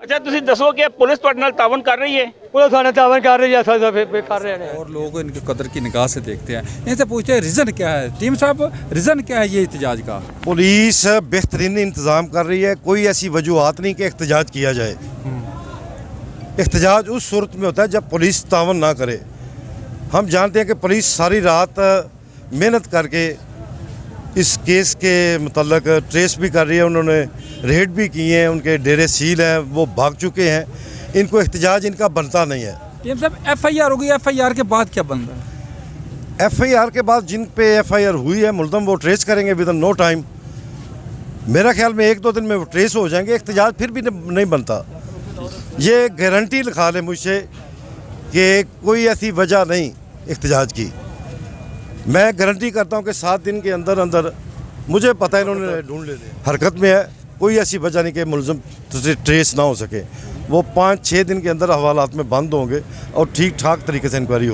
ਅੱਛਾ ਤੁਸੀਂ ਦੱਸੋ ਕਿ ਪੁਲਿਸ ਤੁਹਾਡੇ ਨਾਲ ਤਾਵਨ ਕਰ ਰਹੀ ਹੈ? पुलिस थाने तावन कर रही है, कर रहे हैं। और लोग इनकी कदर की निगाह से देखते हैं, इनसे पूछते हैं रीज़न क्या है। टीम साहब रीज़न क्या है ये एहतजाज का? पुलिस बेहतरीन इंतज़ाम कर रही है, कोई ऐसी वजूहत नहीं कि एहतजाज किया जाए। एहतजाज उस सूरत में होता है जब पुलिस तावन ना करे। हम जानते हैं कि पुलिस सारी रात मेहनत करके इस केस के मतलब ट्रेस भी कर रही है, उन्होंने रेड भी किए हैं, उनके डेरे सील हैं, वो भाग चुके हैं। इनको एहतजाज इनका बनता नहीं है। टीम साहब FIR होगी, FIR के बाद क्या बन रहा है? FIR के बाद जिन पे FIR हुई है मुल्ज़म वो ट्रेस करेंगे विद इन नो टाइम। मेरा ख्याल में 1-2 दिन में वो ट्रेस हो जाएंगे। एहतजाज फिर भी नहीं बनता। ये गारंटी लिखा ले मुझसे कि कोई ऐसी वजह नहीं एहतजाज की। मैं गारंटी करता हूँ कि 7 दिन के अंदर अंदर मुझे पता है इन्होंने ढूंढ ले हरकत में है। कोई ऐसी वजह नहीं कि मुल्ज़म ट्रेस ना हो सके। वो 5-6 दिन के अंदर हवालात में बंद होंगे और ठीक ठाक तरीके से इंक्वायरी हो।